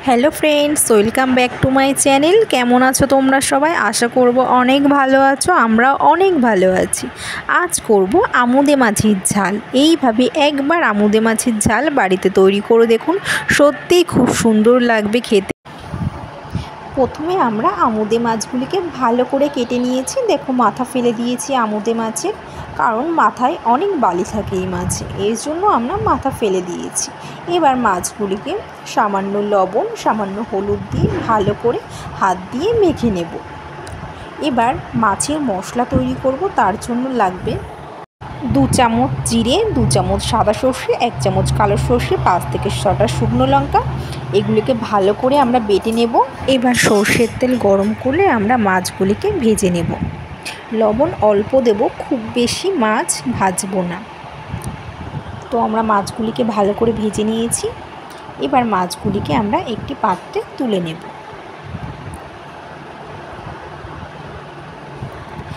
Hello friends, welcome back to my channel. কেমন আছো তোমরা সবাই? আশা করব অনেক ভালো আছো। আমরা অনেক ভালো আছি। আজ করব আমুদে মাছের ঝাল। এইভাবে একবার আমুদে মাছের ঝাল বাড়িতে তৈরি করে দেখুন, সত্যিই খুব সুন্দর লাগবে খেতে। প্রথমে আমরা আমুদে মাছগুলিকে ভালো করে কেটে নিয়েছি। দেখো, মাথা ফেলে দিয়েছি আমুদে মাছের, কারণ মাথায় অনেক বালি থাকে এই মাছে, এর জন্য আমরা মাথা ফেলে দিয়েছি। এবার মাছগুলিকে সামান্য লবণ, সামান্য হলুদ দিয়ে ভালো করে হাত দিয়ে মেখে নেব। এবার মাছের মশলা তৈরি করব। তার জন্য লাগবে 2 চামচ জিরে, 2 চামচ সাদা সর্ষে, 1 চামচ কালো সর্ষে, 5 থেকে 6টা শুকনো লঙ্কা। এগুলিকে ভালো করে আমরা বেটে নেব। এবার সর্ষের তেল গরম করলে আমরা মাছগুলিকে ভেজে নেব। লবণ অল্প দেব, খুব বেশি মাছ ভাজবো না। তো আমরা মাছগুলিকে ভালো করে ভেজে নিয়েছি। এবার মাছগুলিকে আমরা একটি পাত্রে তুলে নেব।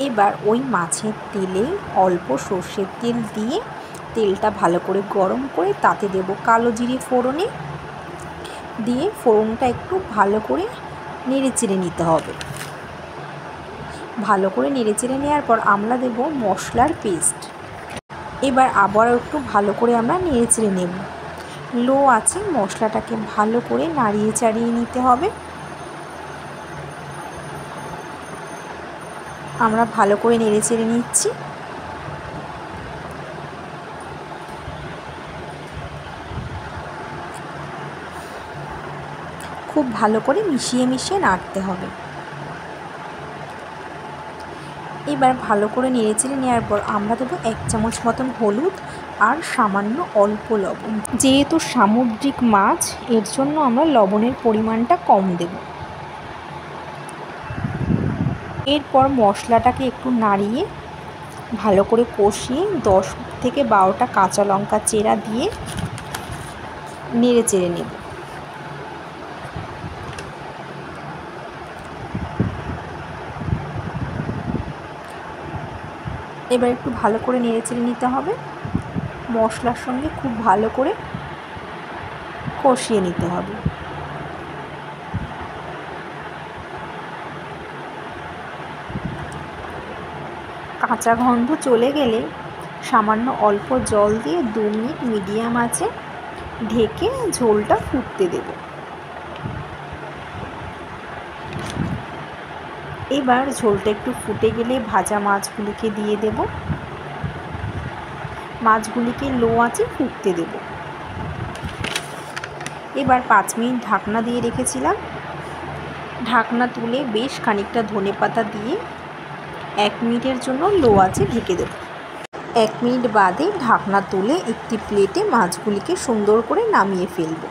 এবার ওই মাছের তেলে অল্প সর্ষের তেল দিয়ে তেলটা ভালো করে গরম করে তাতে দেব কালো জিরে ফোড়নে দিয়ে ফোড়নটা একটু ভালো করে নেড়েচেড়ে নিতে হবে। ভালো করে নেড়েচেড়ে নেওয়ার পর আমরা দেব মশলার পেস্ট। এবার আবারও একটু ভালো করে আমরা নেড়েচেড়ে নেব। লো আছে মশলাটাকে ভালো করে নাড়িয়ে চাড়িয়ে নিতে হবে। আমরা ভালো করে নেড়েচেড়ে নিচ্ছি। খুব ভালো করে মিশিয়ে মিশিয়ে নাড়তে হবে। এবার ভালো করে নেড়েচেড়ে নেওয়ার পর আমরা দেবো 1 চামচ মতন হলুদ আর সামান্য অল্প লবণ। যেহেতু সামুদ্রিক মাছ, এর জন্য আমরা লবণের পরিমাণটা কম দেব। এরপর মশলাটাকে একটু নাড়িয়ে ভালো করে কষিয়ে 10 থেকে 12টা কাঁচা লঙ্কা চেরা দিয়ে নেড়েচেড়ে নেব। এবার একটু ভালো করে নেড়েচেড়ে নিতে হবে। মশলার সঙ্গে খুব ভালো করে কষিয়ে নিতে হবে। কাঁচা গন্ধ চলে গেলে সামান্য অল্প জল দিয়ে 2 মিনিট মিডিয়াম আঁচে ঢেকে ঝোলটা ফুটতে দেব। এবার ঝোলটা একটু ফুটে গেলে ভাজা মাছগুলিকে দিয়ে দেব। মাছগুলিকে লো আঁচে ফুটতে দেব। এবার 5 মিনিট ঢাকনা দিয়ে রেখেছিলাম। ঢাকনা তুলে বেশ খানিকটা ধনেপাতা দিয়ে 1 মিনিটের জন্য লো আঁচে ঢেকে দেব। 1 মিনিট বাদে ঢাকনা তুলে একটি প্লেটে মাছগুলিকে সুন্দর করে নামিয়ে ফেলব।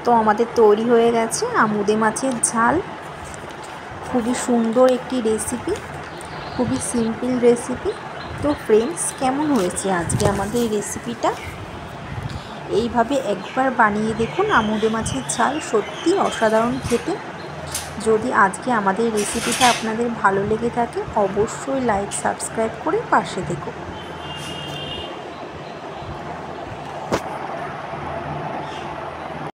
তো আমাদের তৈরি হয়ে গেছে আমুদে মাছের ঝাল। খুবই সুন্দর একটি রেসিপি, খুবই সিম্পল রেসিপি। তো ফ্রেন্ডস, কেমন হয়েছে আজকে আমাদের এই রেসিপিটা? এইভাবে একবার বানিয়ে দেখুন আমুদে মাছের ঝাল, সত্যি অসাধারণ খেতে। যদি আজকে আমাদের রেসিপিটা আপনাদের ভালো লেগে থাকে, অবশ্যই লাইক সাবস্ক্রাইব করে পাশে থেকো।